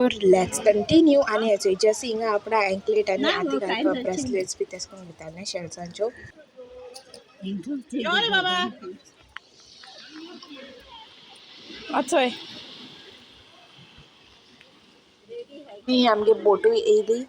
Let's continue आनी हेचो हिंगा आपणा एंकलेट आनी आदी घालपा ब्रेसलेट्स बी तेश कोन घेताले शेल्सांच्यो आचोय आमगे बोटूय येयली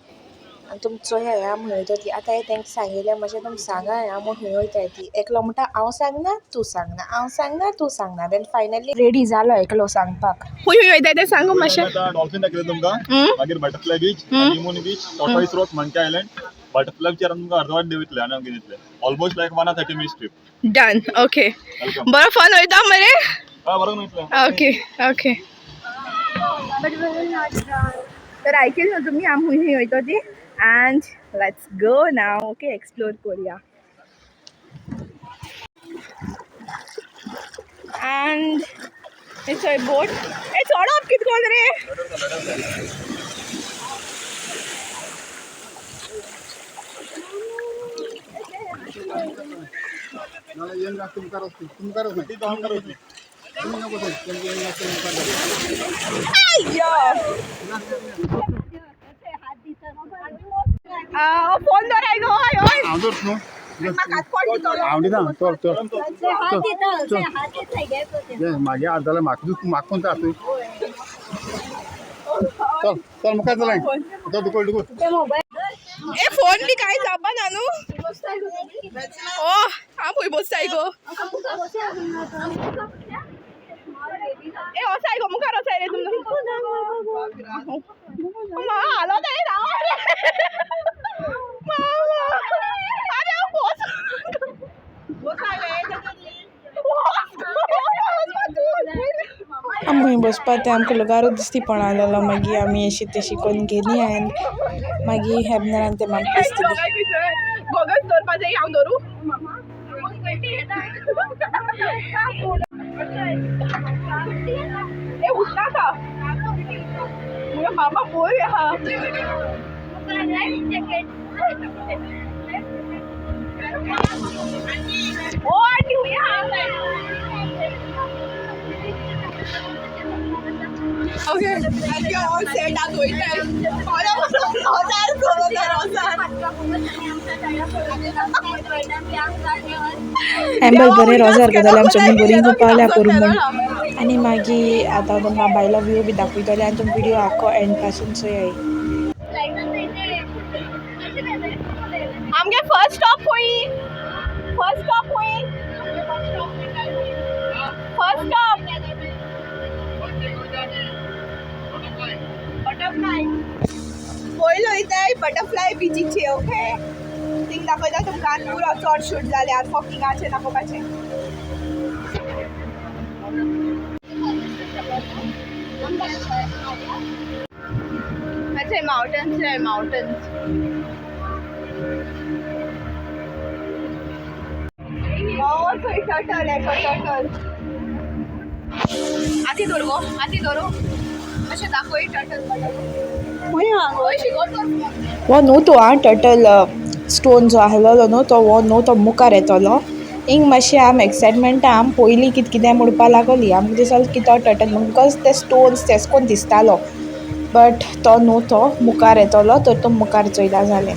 आनी तुमचो ह्या म्हूण वयता ती आतां हें तेंका सांगिल्लें मातशें तुमी सांगा ह्या म्हूण खंय वयताय ती एकलो म्हणटा हांव सांगना तूं सांगना हांव सांगना तूं सांगना देन फायनली रेडी जालो एकलो सांगपाक खूंय वयताय तें सांगू मातशें डॉल्फिन दाखयलें तुमकां मागीर butterfly beach honeymoon beach tortoise rock monkey island बटरफ्लायचेर तुमकां अर्दवट दितले आनी आमकां दितले almost like 130 minutes trip done okay बरो फन वयता मरे बरो वयतले ओके ओके तर ऐकेल तुम्ही आम्ही वयता ती and let's go now okay explore करूया एंड इट्स अ बोट ए चढप कितकोन रे फोन दराय गो मागे अर्धाला म्हाका म्हाका कोण चल चल मुखार चल दुकोल दुकोल ए फोन बी काय जाबा नानू ओ हांव खंय बसताय गो ए वसाय गो मुखार वसाय रे तुमकां हालो जाय आमी बसपा तें आमकां लगारू दिसती पळालेलो मागीर आमी अशी तशी करून गेली एंड मागीर हेबनान तें म्हाका दिसतली गोगल्स दवरपा जाय हांव दवरूं ए उठनाका मुगे मामा बोर आहा ओ आंटी हुया Okay, you're all set up with it. एम्बल बरें रोजार करताले आमच्या बोरींग पावल्या करूं म्हण आनी मागीर आतां तुमकां भायलो व्यू बी दाखयतले आनी तुमी विडियो आख्खो एंड पासून चोयाय आमगे फर्स्ट स्टॉप खंय फर्स्ट स्टॉप बटरफ्लाय पयलो वयताय बटरफ्लाय बीचीचे ओके थिंग दाखयता तुमकां पुरो चड शूट जाले आतां फॉकिंगाचें दाखोवपाचें अच्छा माउंटेन्स टर्टल आती दोरो अशें दाखोय टर्टल वो न्हू तो टर्टल स्टोन जो आहलोलो न्हू तो वो न्हू तो मुखार येतलो हिंग मातशें आम एक्सायटमेंटा आम पयलीं कितें म्हणपा लागोली आमकां दिसतालो की तो टर्टल बिकॉज ते स्टोन्स तेश कोन दिसतालो बट तो न्हू तो मुखार येतलो तर तो मुखार चोयला जालें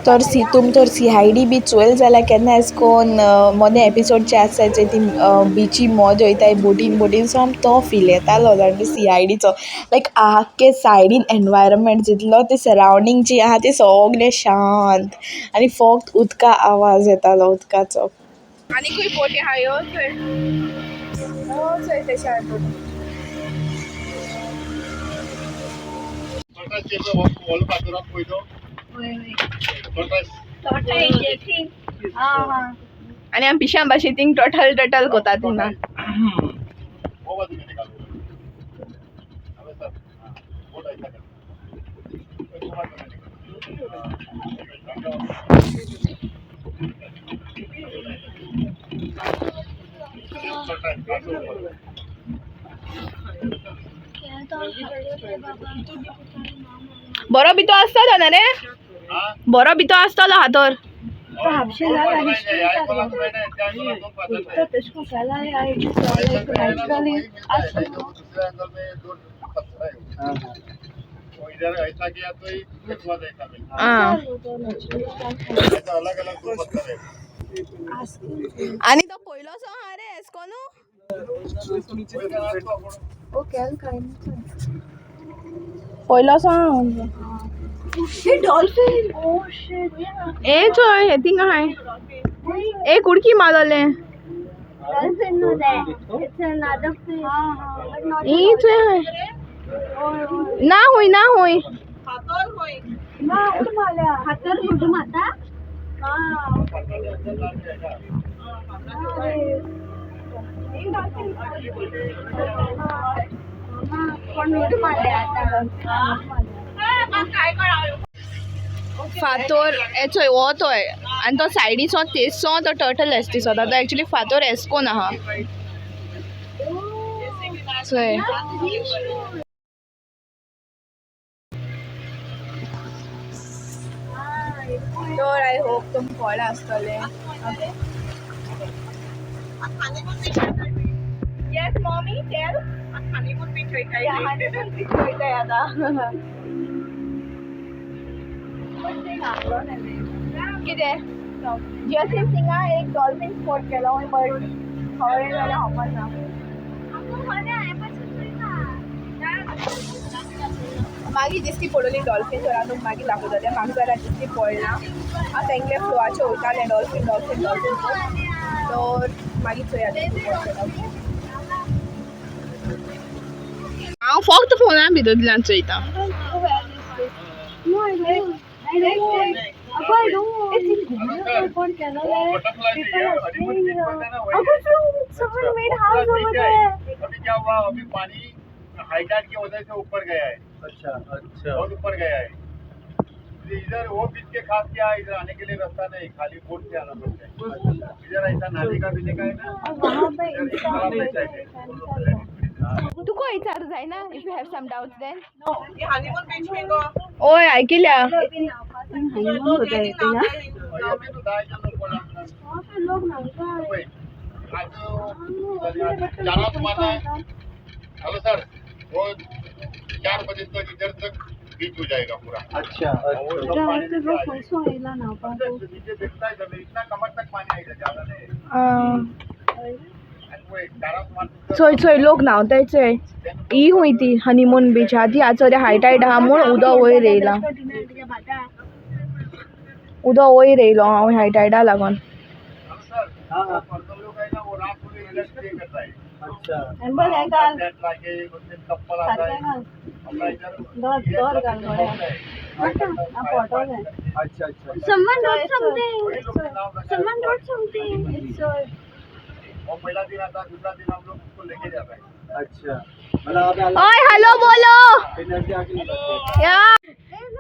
तर तुम तर सीआयडी बी चोयल जाल्यार केन्ना एस कोन मोने एपिसोडचे आसाय ती बिची मौज वयताय बोटीन सो आमकां तो फील येतालो जाणटे सीआयडीचो लायक आख्खे सायडीन एनवायरमेंट जितलो ते सरावंडींग जी आहा ती सगलें शांत आनी फक्त उदका आवाज येतालो उदकाचो आनी खंय बोटी आहा ह्यो चोय तेशें आहा बोटी आनी आमी पिशां भाशेन थिंग टोटल कोता थिंगा बरो भितो आसतलो ना रे बरो भितो आसतलो हातोर इधर ऐसा किया तो ही स्वाद ऐसा मिलता हाँ है अलग अलग दो पत्थर है आणि तो पयलोसो हा रे एस्कोनू पयलोसो हा डॉल्फिन ए चोय हे थिंग हाय ए कुडकी मारले Dolphin no there. It's another fish. E चोय ना होई Na ulmala. Hatar kudu mata. पण कुठे मारले आता फातोर एचोय वो तोय आणि तो सायडीचो तेसो तो टर्टल एस्टीसो तो एक्चुअली फातोर एस्कोन आहा चोय तर आय होप तुम कळ्ळें आसतलें yes mommy tell honeymoon beach वयताय हनीमून बीच वयताय आतां कितें जसी सिंगा एक डॉल्फिन स्पॉट केलो बट थोडे जाल्यार खबर ना मागीर दिसती पडोली डॉल्फिन रांदूंक मागीर लागू जालें म्हाका जरा दिसती पडना हांव तेंगले फ्लोआचेर वयतालें डॉल्फिन डॉल्फिन डॉल्फिन तर मागीर चोया हांव फक्त फोनार भितरल्यान चोयता अभी क्या हुआ अभी पानी हाई टाइड की वजह से ऊपर गया है अच्छा बहुत ऊपर गया है इधर वो बीच के खास क्या इधर आने के लिए रास्ता नहीं खाली बोट से आना पड़ता है इधर ऐसा नाली का भी देखा है ना तू को विचार जायना if you have some doubts then no ये हनीमून बीच में गो ओय ऐकल्या जाना तुम्हारा है हेलो सर वो 4 बजे तक इधर तक बीच हो जाएगा पूरा अच्छा नीचे दिखता है जब इतना कमर तक पानी आएगा ज्यादा नहीं चोय चोय लोक न्हांवताय चोय ई हुई ती हनीमून बीच हा ती आज हाय टायड हा म्हूण उदक वयर येयला उदक वयर येयलो हांव हाय टायडा लागून Someone wrote something. Someone wrote something. और पहला दिन आता दूसरा दिन हम लोग उसको लेके जाते हैं अच्छा ओए हेलो बोलो या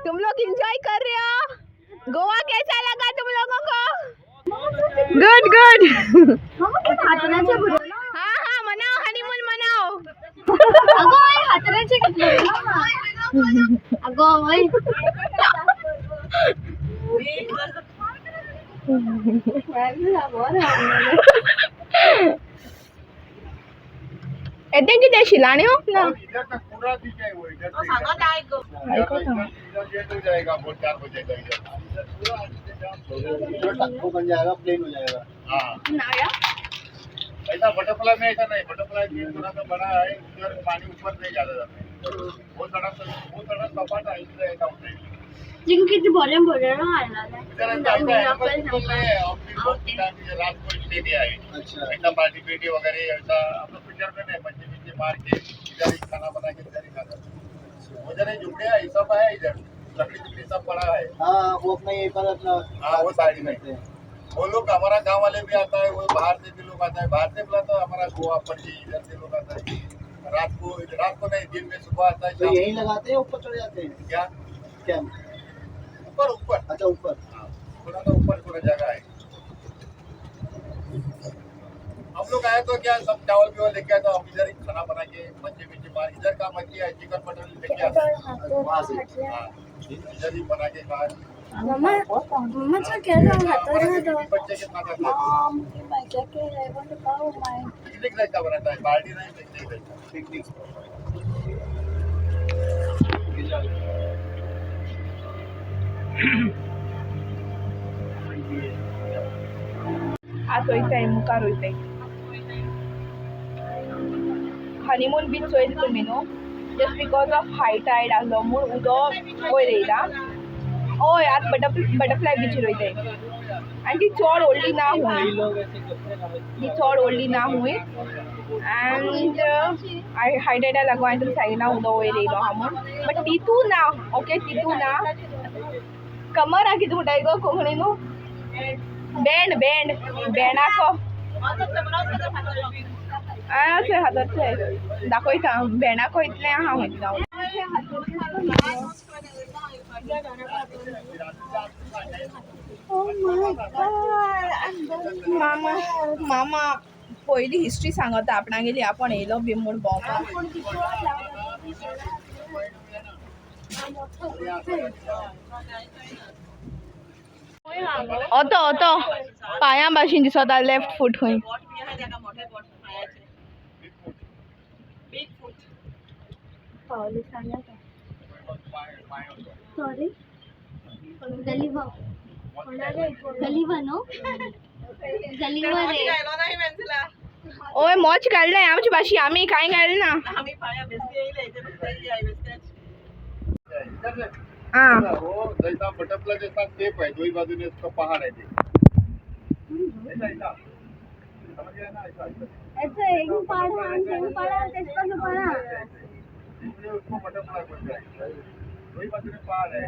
तुम लोग एंजॉय कर रहे हो गोवा कैसा लगा तुम लोगों को गुड गुड हाँ हाँ मनाओ हनीमून मनाओ येते किती शिलाण्यो ना इधर तक पूरा दिख है वो इधर तो सांगा जाएगा इधर हो जाएगा वो 4 बजे का इधर पूरा टक्को बन जाएगा प्लेन हो जाएगा हाँ ऐसा बटरफ्लाई में ऐसा नहीं बटरफ्लाई भी थोड़ा सा बड़ा है उधर पानी ऊपर नहीं ज्यादा जाता है वो थोड़ा सपाट है इसलिए ऐसा होता है जिनकी तो बोले ना इधर ऐसा है रात को इसलिए नहीं आए अच्छा ऐसा पार्टी पेटी वगैरह ऐसा हम लोग पिक्चर में नहीं बच्चे बिच्चे मार के इधर ही खाना बना के इधर ही खाता उधर ही झुकड़े है सब है इधर लकड़ी सब पड़ा है हाँ वो अपना ये पर अपना हाँ वो साइड में वो लोग हमारा गांव वाले भी आता है वो बाहर से भी लोग आता है बाहर से बुलाता है हमारा गोवा पर जी इधर से लोग आता है रात को नहीं दिन में सुबह आता है तो यही लगाते हैं ऊपर चढ़ जाते हैं क्या क्या ऊपर ऊपर अच्छा ऊपर थोड़ा सा ऊपर थोड़ा जगह है हम लोग आए है तो क्या सब चावल भी लेके आए तो हम इधर ही खाना बना के मच्छी बिच्छी मार इधर का मच्छी है चिकन मटन लेके आते हैं। हाँ, इधर ही बना के खा मम्मा मम्मा चा केलं हातावर होतं बच्चे के साथ आता है माझ्याकडे I want to go my picnic जैसा बनाता है पार्टी नहीं पिकनिक जैसा पिकनिक आ चोयताय मुखार वयताय हनीमून बीच चोयता तुमी न्हू just because of high tied आसलो म्हूण उदक वयर येयला हय आतां बटरफ्लाय बीचीर वयताय आनी ती चड व्हडली ना खूंय ती चड व्हडली ना खूंय एंड हाय टायडा लागून हांवें तुमकां सांगिना उदक वयर येयलो आहा म्हूण बट तितू ना ओके तितू ना कमर आ कितें म्हणटाय गो कोंकणी न्हू बँड बँड बँडाको अशें हाताचे दाखयता बँडाको इतलें आहा म्हटलें हांव मामा मामा पयली हिस्ट्री सांगता आपणागेली आपण येयलो बी म्हूण भोंवपाक ओतो ओतो पांयां भाशेन दिसता लेफ्ट फूट खंय सॉरी गलीवा गलीवा नो गलीवा रे ओय मोच काडलें आमची भाशी आमी कांय काडलें ना हाँ वो जैसा बटरफ्लाई जैसा शेप है दो ही बाजू में उसका पहाड़ है देखो ऐसा ऐसा समझ गया ना ऐसा ऐसे एक पाड़ा इसका जो पाड़ा इसलिए उसको बटरफ्लाई बोलते हैं दो ही बाजू में पहाड़ है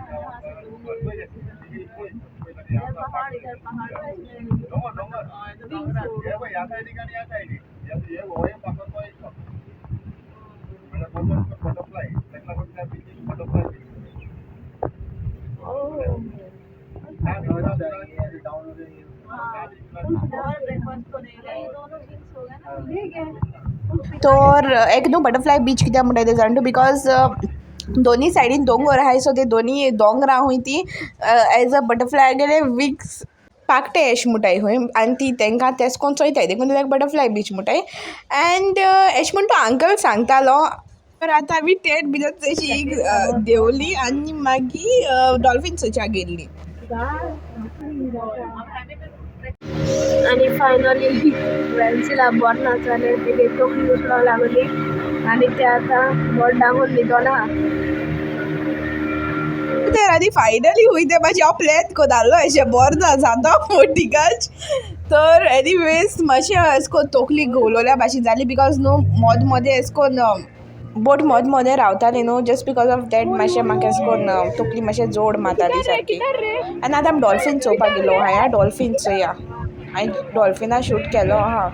पहाड़ इधर पहाड़ डोंगर डोंगर ये भाई या साइड का नहीं या साइड ये वो है पकड़ को इसको मेरा बोलते हैं बटरफ्लाई लगना पड़ता है बटरफ्लाई तर एक न्हू बटरफ्लाय बीच कित्याक म्हणटाय ते जाण तूं बिकॉज दोनी सायडीन दोंगर आहाय सो ते दोनी दोंगरां खूंय ती एज अ बटरफ्लाय गेले विक्स पाकटे एश म्हणटाय खंय आनी ती तांकां तेश कोन्न चोयताय देखून ताका बटरफ्लाय बीच म्हणटाय एंड एश म्हूण तो अंकल सांगतालो तर आतां आमी टेट भितर तशी देंवली आनी मागीर डॉल्फीन चोवच्याक गेल्ली आणि फायनली वेन्सिला बोट नाचाले तिथे तोखली उचलावं लागली आणि ते आता बोट डांगून न्हिदोना तर आनी फायनली खूंय ते मातशें हांव प्लॅन कोतालो अशें बरें ना जाता मोटिकाच तर एनीवेज मातशें अशें करून तोकली घुंवलोल्या भाशेन जाली बिकॉज न्हू मोद मोदें अशें करून बोट मोद मोदें रावताली न्हू जस्ट बिकॉज ऑफ दॅट मातशें म्हाका अशें करून तोकली मातशें जोड मारताली सारकी आनी आतां आमी डॉल्फीन चोवपाक गेलो हांवें डॉल्फीन चोया हांवें डॉल्फिना शूट केलो आहा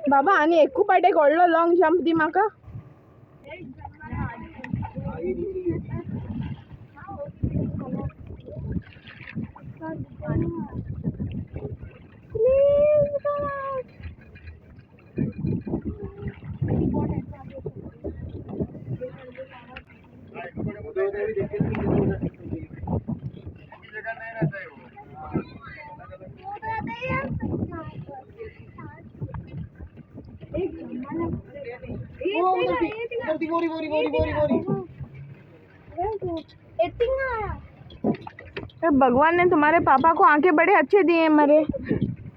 बाबा आनी एकू पाटेक व्हडलो लॉंग जंप दी म्हाका जगह नहीं रहता है भगवान ने तुम्हारे पापा को आंखें बड़े अच्छे दिए मरे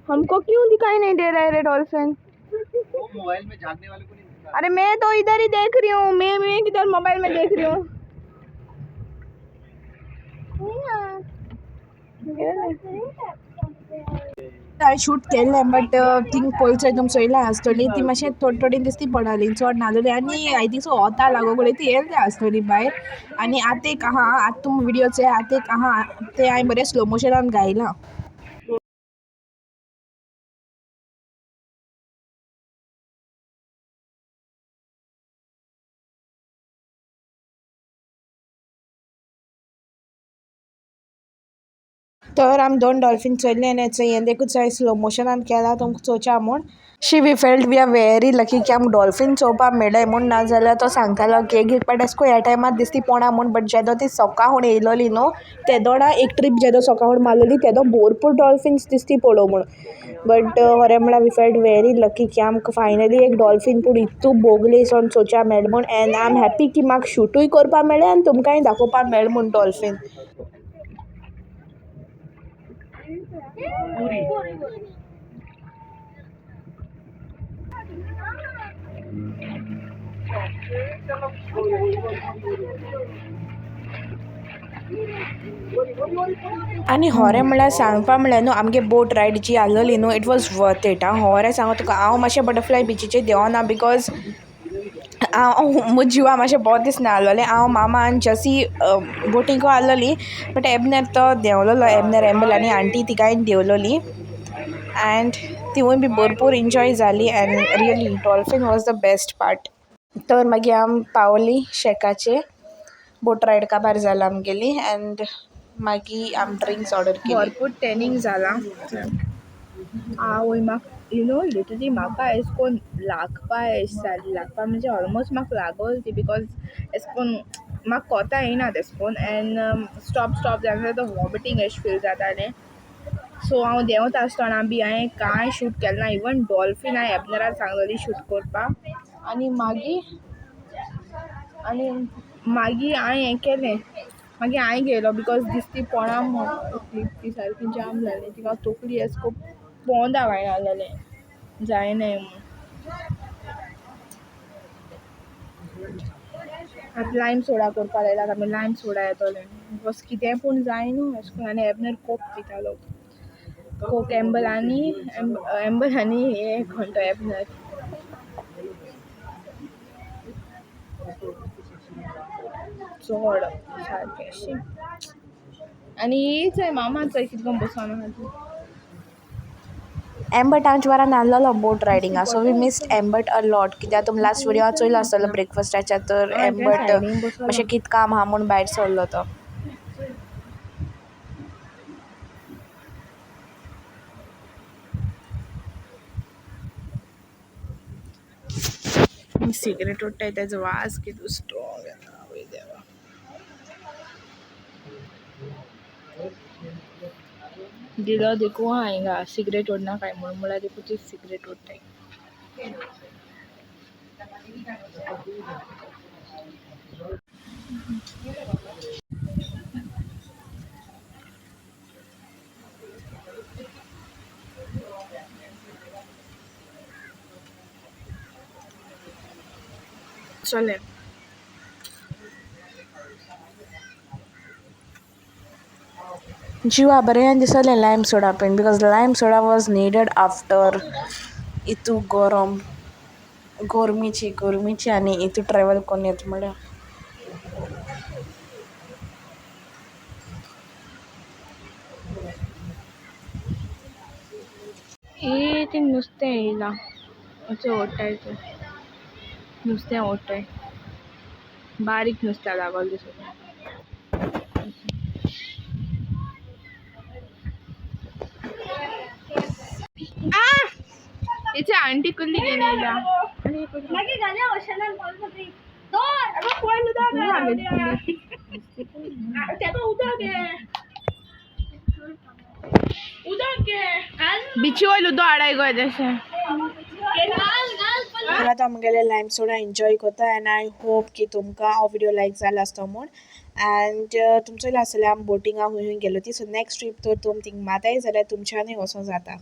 हमको क्यों दिखाई नहीं दे रहे रे डॉल्फिन वो मोबाइल में झांकने वाले को नहीं दिखता अरे मैं तो इधर ही देख रही हूँ मैं किधर मोबाइल में देख रही हूँ हांवें शूट केल्लें बट थिंग पयलींचे तुमी चोयलें आसतली ती मातशें थोडी थोडी दिसती पडटाली चड नाजाली आनी हांवें दिसो वोता लागो कडेन ती येयल्ली आसतली भायर आनी आतां एक आहा आतां तुमी विडियो चोय आतां एक आहा तें हांवें बरें स्लो मोशनान घायलां. तर आमी 2 डॉल्फीन चोयल्ले आनी हें देखूच हांवें स्लो मोशनान केलां तुमकां चोवच्या म्हूण we felt we are very lucky की आमकां डॉल्फीन चोवपा मेळ्ळें म्हूण नाजाल्यार तो सांगतालो की एक एक पाट ह्या टायमार दिसती पोडा म्हूण बट जेदो ती सकाळीं येयलोली न्हू तेदोडा एक ट्रीप जेदो सकाळीं मारलोली तेदो भोरपूर डॉल्फिन्स दिसती पळोव म्हूण बट खरें म्हळ्यार वी फेल्ट वेरी लकी की आमकां फायनली एक डॉल्फीन पूण इतू बोगले सोन चोवच्या मेळ्ळें म्हूण एन्ड आय एम हॅप्पी की म्हाका शूटूय करपा मेळ्ळें आनी तुमकांय दाखोवपा मेळ्ळें म्हूण डॉल्फीन. आनी होरें म्हळ्यार सांगपा म्हळ्यार न्हू आमगे बोट रायड जी आहलोली न्हू इट वॉज वर्थ इट आं होरें सांगो तुका हांव मातशें बटरफ्लाय बिचीचेर देवना बिकॉज हांव म्हज्या जिवा मातशें बोर दिसना आहलोलें हांव मामा आनी जसी बोटींगू आहलोली बट एबनेर तो देंवलोलो एबनेर एम्बल आनी आंटी तिगाय देंवलोली एंड तिवूय बी भरपूर एन्जॉय जाली end really dolphin was the best part. तर मागीर आमी पावली शेकाचेर बोट रायड काबार जाला आमगेली एंड मागीर आमी ड्रिंक्स ऑर्डर केली. भरपूर टॅनींग जालां आवय म्हाका यू नो लिटरली म्हाका एश कोन लागपा एश जाली लागपा म्हणजे ऑलमोस्ट म्हाका लागोल ती बिकॉज एश कोन म्हाका कोता येयना तेश कोन एंड स्टॉप जालें तो वॉमिटींग एश फील जातालें सो हांव देंवता आसतना बी हांवें कांय शूट केलें ना इवन डॉल्फीन हांवें एबनेरार सांगलोली शूट करपा आनी मागीर हांवें हें केलें मागीर हांवें गेलो बिकॉज दिसती पोडा म्हूण तकली ती सारकी जाम जाली तिका तकली एश को पोंदा काय नाहलेलें जायनाय म्हूण आतां लायम सोडा करपा लायल्यात आमी लायम सोडा येतोलें बिकॉज कितेंय पूण जाय न्हू एश कोन आनी एबनेर कोक पितालो कोक एम्बल आनी हें खंयटो एबनेर चोड सारकें शी आनी ही चोय मामा चोय कितें कोन्न बसोन आहा ती एम्बट हांव ज्वारान आहलोलो बोट रायडिंगा सो वी मिस्ड एम्बट अ लॉट कित्याक तुमी लास्ट विडियो चोयलो आसतलो ब्रेकफास्टाच्या तर एम्बट मातशें कितें काम आहा म्हूण भायर सोरलो तो सिगरेट ओडटाय तेजो वास कितू स्ट्रॉंग येता आवय देवा दिलो देखून हा हिंगा सिगरेट ओडना काय म्हूण म्हळ्यार देखून ती सिगरेट ओडटाय चलें जिवा बरें दिसलें lime soda been because lime soda was needed after इतू गरमीची आनी इतू ट्रॅवल कोन्न येत म्हळ्यार ती नुस्तें येयलां अशें ओडटाय तें नुस्तें ओडटाय बारीक नुस्त्या लागोल दिसता इथे आंटी कुल्ली घेऊन येयला बिची वयलो उदो हाडाय गो तशें आतां आमगेलें लायम सोडा एन्जॉय कोता एंड आय होप की तुमकां हो विडियो लायक जालो आसतो म्हूण एंड तुमचो आसतलें आमी बोटिंगा हूंय गेलो ती सो नेक्स्ट ट्रीप तर तुमी थिंग माताय जाल्यार तुमच्यांनी वचूं जाता.